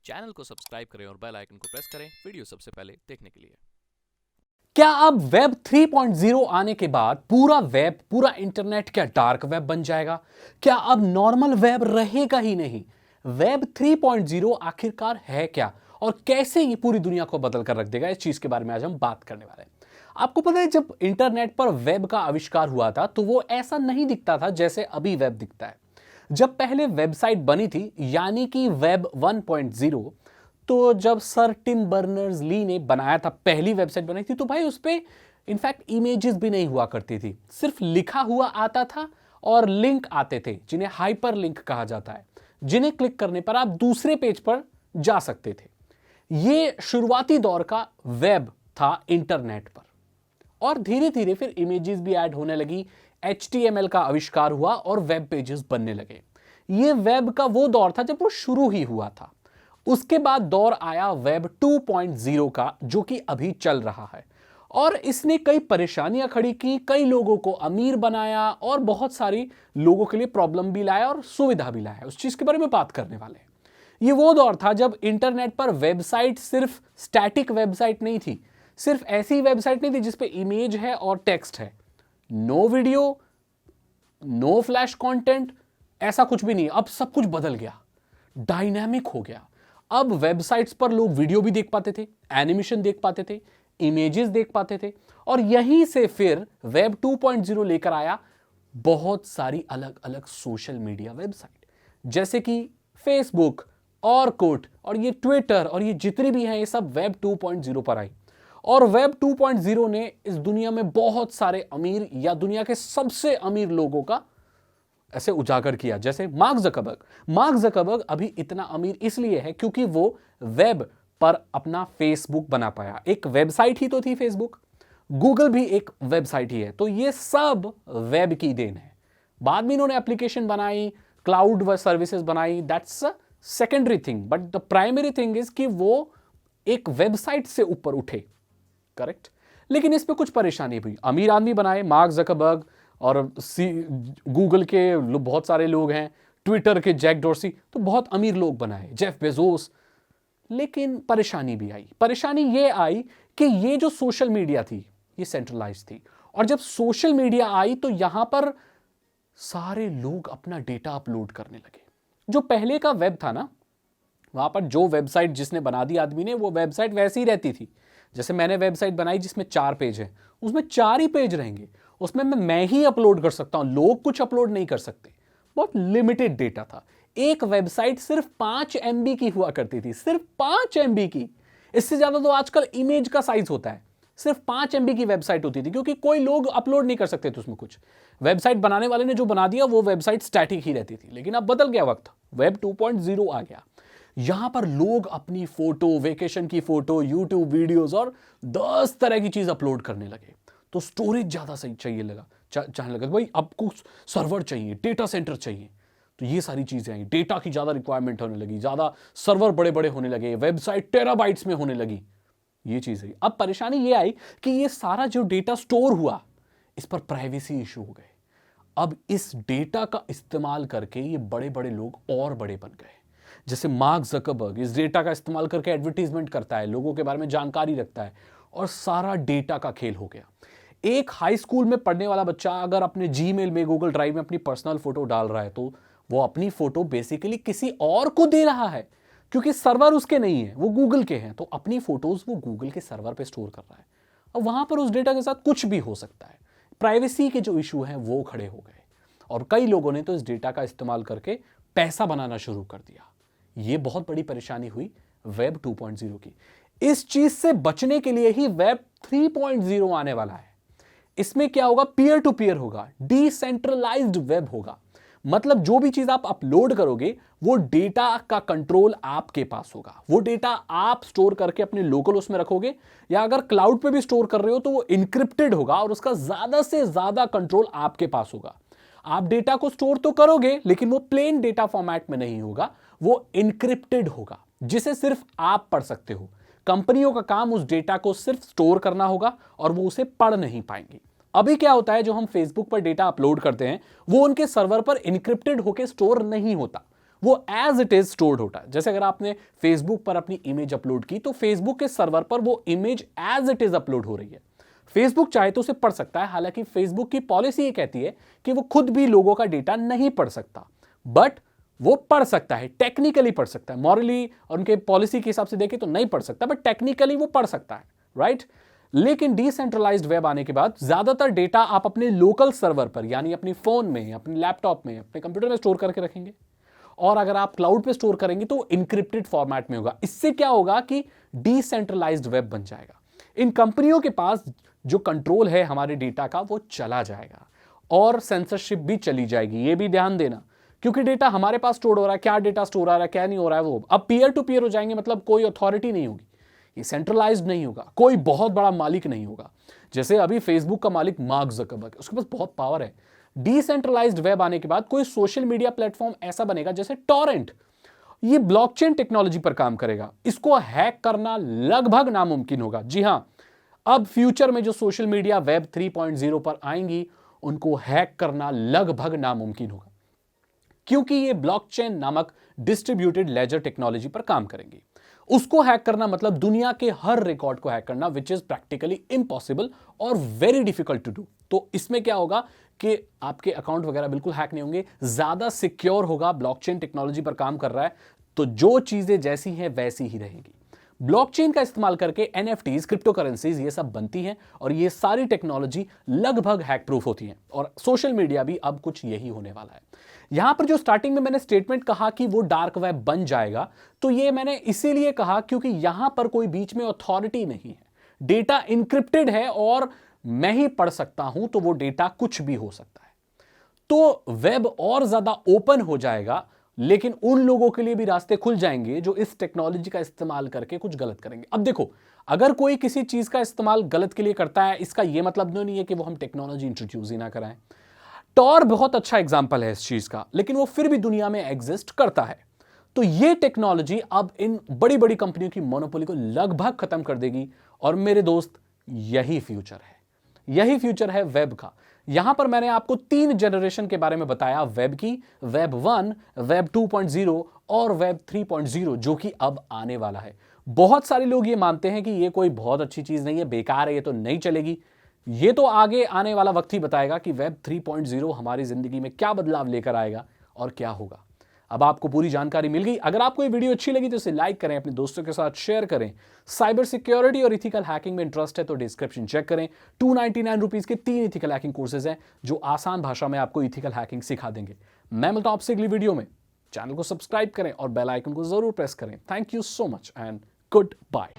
Channel को subscribe करें और बेल आइकन को प्रेस करें वीडियो सबसे पहले देखने के लिए। क्या अब वेब 3.0 आने के बाद पूरा इंटरनेट क्या डार्क वेब बन जाएगा? क्या अब नॉर्मल वेब रहेगा ही नहीं? वेब 3.0 आखिरकार है क्या और कैसे ये पूरी दुनिया को बदल कर रख देगा, इस चीज के बारे में आज हम बात करने वाले हैं। आपको पता है, जब इंटरनेट पर वेब का आविष्कार हुआ था तो वो ऐसा नहीं दिखता था जैसे अभी वेब दिखता है। जब पहले वेबसाइट बनी थी, यानी कि वेब 1.0, तो जब सर टिम बर्नर्स ली ने बनाया था, पहली वेबसाइट बनाई थी, तो भाई उस पर इनफैक्ट इमेजेस भी नहीं हुआ करती थी, सिर्फ लिखा हुआ आता था और लिंक आते थे जिन्हें हाइपर लिंक कहा जाता है, जिन्हें क्लिक करने पर आप दूसरे पेज पर जा सकते थे। ये शुरुआती दौर का वेब था इंटरनेट पर। और धीरे धीरे फिर इमेजेस भी ऐड होने लगी, HTML का आविष्कार हुआ और वेब पेजेस बनने लगे। ये वेब का वो दौर था जब वो शुरू ही हुआ था। उसके बाद दौर आया वेब 2.0 का, जो कि अभी चल रहा है, और इसने कई परेशानियां खड़ी की, कई लोगों को अमीर बनाया और बहुत सारी लोगों के लिए प्रॉब्लम भी लाया और सुविधा भी लाया। उस चीज के बारे में बात करने वाले हैं। ये वो दौर था जब इंटरनेट पर वेबसाइट सिर्फ स्टैटिक वेबसाइट नहीं थी, सिर्फ ऐसी वेबसाइट नहीं थी जिसपे इमेज है और टेक्स्ट है, no video, no flash content, ऐसा कुछ भी नहीं। अब सब कुछ बदल गया, डायनामिक हो गया। अब वेबसाइट्स पर लोग वीडियो भी देख पाते थे, एनिमेशन देख पाते थे, इमेजेस देख पाते थे, और यहीं से फिर वेब 2.0 लेकर आया बहुत सारी अलग अलग सोशल मीडिया वेबसाइट, जैसे कि फेसबुक, ऑरकुट और ये ट्विटर और ये जितनी भी हैं, ये सब वेब 2.0 पर आई। और वेब 2.0 ने इस दुनिया में बहुत सारे अमीर या दुनिया के सबसे अमीर लोगों का ऐसे उजागर किया, जैसे मार्क जकरबर्ग अभी इतना अमीर इसलिए है क्योंकि वो वेब पर अपना फेसबुक बना पाया। एक वेबसाइट ही तो थी फेसबुक, गूगल भी एक वेबसाइट ही है, तो ये सब वेब की देन है। बाद में इन्होंने एप्लीकेशन बनाई, क्लाउड व सर्विसेज बनाई, that's a secondary thing, but the primary thing is कि वो एक वेबसाइट से ऊपर उठे, करेक्ट। लेकिन इस पे कुछ परेशानी हुई। अमीर आदमी बनाए, मार्क जकरबर्ग, और गूगल के बहुत सारे लोग हैं, ट्विटर के जैक डॉर्सी, तो बहुत अमीर लोग बनाए, जेफ बेजोस। लेकिन परेशानी भी आई। परेशानी ये आई कि ये जो सोशल मीडिया थी ये सेंट्रलाइज थी, और जब सोशल मीडिया आई तो यहां पर सारे लोग अपना डेटा अपलोड करने लगे। जो पहले का वेब था ना, वहां पर जो वेबसाइट जिसने बना दी आदमी ने, वो वेबसाइट वैसी ही रहती थी। जैसे मैंने वेबसाइट बनाई जिसमें 4 पेज है, उसमें 4 ही पेज रहेंगे, उसमें मैं ही अपलोड कर सकता हूं, लोग कुछ अपलोड नहीं कर सकते। बहुत लिमिटेड डेटा था। एक वेबसाइट सिर्फ 5 MB की हुआ करती थी, सिर्फ 5 MB की। इससे ज्यादा तो आजकल इमेज का साइज होता है। सिर्फ 5 MB की वेबसाइट होती थी, क्योंकि कोई लोग अपलोड नहीं कर सकते थे उसमें कुछ। वेबसाइट बनाने वाले ने जो बना दिया वो वेबसाइट स्टैटिक ही रहती थी। लेकिन अब बदल गया वक्त, वेब 2.0 आ गया। यहां पर लोग अपनी फोटो, वेकेशन की फोटो, यूट्यूब वीडियोस और 10 तरह की चीज अपलोड करने लगे। तो स्टोरेज ज्यादा सही चाहिए लगा, चाहने लगा भाई आपको सर्वर चाहिए, डेटा सेंटर चाहिए। तो ये सारी चीजें आई, डेटा की ज्यादा रिक्वायरमेंट होने लगी, ज्यादा सर्वर बड़े बड़े होने लगे, वेबसाइट टेराबाइट्स में होने लगी। ये चीज आई। अब परेशानी ये आई कि ये सारा जो डेटा स्टोर हुआ, इस पर प्राइवेसी इशू हो गए। अब इस डेटा का इस्तेमाल करके ये बड़े बड़े लोग और बड़े बन गए। जैसे मार्क जकरबर्ग इस डेटा का इस्तेमाल करके एडवर्टीजमेंट करता है, लोगों के बारे में जानकारी रखता है, और सारा डेटा का खेल हो गया। एक हाई स्कूल में पढ़ने वाला बच्चा अगर अपने जीमेल में, गूगल ड्राइव में अपनी पर्सनल फोटो डाल रहा है, तो वो अपनी फोटो बेसिकली किसी और को दे रहा है, क्योंकि सर्वर उसके नहीं है, वो गूगल के हैं। तो अपनी फोटोज वो गूगल के सर्वर पे स्टोर कर रहा है। अब वहां पर उस डेटा के साथ कुछ भी हो सकता है। प्राइवेसी के जो इशू हैं वो खड़े हो गए, और कई लोगों ने तो इस डेटा का इस्तेमाल करके पैसा बनाना शुरू कर दिया। ये बहुत बड़ी परेशानी हुई वेब 2.0 की। इस चीज से बचने के लिए ही वेब 3.0 आने वाला है। इसमें क्या होगा? पीयर टू पीयर होगा, डिसेंट्रलाइज्ड वेब होगा। मतलब जो भी चीज आप अपलोड करोगे, वो डेटा का कंट्रोल आपके पास होगा। वो डेटा आप स्टोर करके अपने लोकल उसमें रखोगे, या अगर क्लाउड पे भी स्टोर कर रहे हो तो वो इनक्रिप्टेड होगा, और उसका ज्यादा से ज्यादा कंट्रोल आपके पास होगा। आप डेटा को स्टोर तो करोगे, लेकिन वो प्लेन डेटा फॉर्मेट में नहीं होगा, वो इनक्रिप्टेड होगा, जिसे सिर्फ आप पढ़ सकते हो। कंपनियों का काम उस डेटा को सिर्फ स्टोर करना होगा, और वो उसे पढ़ नहीं पाएंगी। अभी क्या होता है, जो हम फेसबुक पर डेटा अपलोड करते हैं, वो उनके सर्वर पर इनक्रिप्टेड होकर स्टोर नहीं होता, वो एज इट इज स्टोर्ड होता है। जैसे अगर आपने फेसबुक पर अपनी इमेज अपलोड की तो फेसबुक के सर्वर पर वो image as it is upload हो रही है। फेसबुक चाहे तो उसे पढ़ सकता है, हालांकि फेसबुक की पॉलिसी ये कहती है कि वो खुद भी लोगों का डेटा नहीं पढ़ सकता, बट वो पढ़ सकता है, टेक्निकली पढ़ सकता है। मॉरली और उनके पॉलिसी के हिसाब से देखें तो नहीं पढ़ सकता, बट टेक्निकली वो पढ़ सकता है, राइट। लेकिन डिसेंट्रलाइज्ड वेब आने के बाद ज्यादातर डेटा आप अपने लोकल सर्वर पर, यानी अपनी फोन में, अपने लैपटॉप में, अपने कंप्यूटर में स्टोर करके रखेंगे, और अगर आप क्लाउड पे स्टोर करेंगे तो इंक्रिप्टेड फॉर्मेट में होगा। इससे क्या होगा कि डिसेंट्रलाइज्ड वेब बन जाएगा। इन कंपनियों के पास जो कंट्रोल है हमारे डेटा का वो चला जाएगा, और सेंसरशिप भी चली जाएगी। ये भी ध्यान देना, क्योंकि डेटा हमारे पास स्टोर हो रहा है, क्या डेटा स्टोर हो रहा है क्या नहीं हो रहा है, वो अब पीयर टू पीयर हो जाएंगे। मतलब कोई अथॉरिटी नहीं होगी, ये सेंट्रलाइज्ड नहीं होगा, कोई बहुत बड़ा मालिक नहीं होगा। जैसे अभी फेसबुक का मालिक मार्क ज़करबर्ग, उसके पास बहुत पावर है। डिसेंट्रलाइज्ड वेब आने के बाद कोई सोशल मीडिया प्लेटफॉर्म ऐसा बनेगा जैसे टॉरेंट, ये ब्लॉकचेन टेक्नोलॉजी पर काम करेगा। इसको हैक करना लगभग नामुमकिन होगा। जी हां, अब फ्यूचर में जो सोशल मीडिया वेब 3.0 पर आएंगी उनको हैक करना लगभग नामुमकिन होगा, क्योंकि ये ब्लॉकचेन नामक डिस्ट्रीब्यूटेड लेजर टेक्नोलॉजी पर काम करेंगी। उसको हैक करना मतलब दुनिया के हर रिकॉर्ड को हैक करना, विच इज प्रैक्टिकली इम्पॉसिबल और वेरी डिफिकल्ट टू डू। तो इसमें क्या होगा कि आपके अकाउंट वगैरह बिल्कुल हैक नहीं होंगे, ज्यादा सिक्योर होगा। ब्लॉकचेन टेक्नोलॉजी पर काम कर रहा है तो जो चीजें जैसी हैं वैसी ही रहेगी। ब्लॉकचेन का इस्तेमाल करके एनएफटीज, क्रिप्टो करेंसीज, ये सब बनती हैं, और ये सारी टेक्नोलॉजी लगभग हैक प्रूफ होती हैं। और सोशल मीडिया भी अब कुछ यही होने वाला है। यहां पर जो स्टार्टिंग में मैंने स्टेटमेंट कहा कि वो डार्क वेब बन जाएगा, तो ये मैंने इसीलिए कहा क्योंकि यहां पर कोई बीच में अथॉरिटी नहीं है, डेटा इंक्रिप्टेड है और मैं ही पढ़ सकता हूं, तो वो डेटा कुछ भी हो सकता है। तो वेब और ज्यादा ओपन हो जाएगा, लेकिन उन लोगों के लिए भी रास्ते खुल जाएंगे जो इस टेक्नोलॉजी का इस्तेमाल करके कुछ गलत करेंगे। अब देखो, अगर कोई किसी चीज का इस्तेमाल गलत के लिए करता है, इसका यह मतलब नहीं है कि वो हम टेक्नोलॉजी इंट्रोड्यूस ही ना कराएं। टॉर बहुत अच्छा एग्जाम्पल है इस चीज का, लेकिन वो फिर भी दुनिया में एग्जिस्ट करता है। तो ये टेक्नोलॉजी अब इन बड़ी बड़ी कंपनियों की मोनोपोली को लगभग खत्म कर देगी। और मेरे दोस्त, यही फ्यूचर है, यही फ्यूचर है वेब का। यहां पर मैंने आपको 3 जनरेशन के बारे में बताया वेब की, वेब 1, वेब 2.0 और वेब 3.0, जो कि अब आने वाला है। बहुत सारे लोग ये मानते हैं कि ये कोई बहुत अच्छी चीज नहीं है, बेकार है, ये तो नहीं चलेगी। ये तो आगे आने वाला वक्त ही बताएगा कि वेब 3.0 हमारी जिंदगी में क्या बदलाव लेकर आएगा और क्या होगा। अब आपको पूरी जानकारी मिल गई। अगर आपको ये वीडियो अच्छी लगी तो इसे लाइक करें, अपने दोस्तों के साथ शेयर करें। साइबर सिक्योरिटी और इथिकल हैकिंग में इंटरेस्ट है तो डिस्क्रिप्शन चेक करें। 299 रुपीज के 3 इथिकल हैकिंग कोर्सेज हैं जो आसान भाषा में आपको इथिकल हैकिंग सिखा देंगे। मैं मिलता हूं आपसे अगली वीडियो में। चैनल को सब्सक्राइब करें और बेल आइकन को जरूर प्रेस करें। Thank you so much and good bye.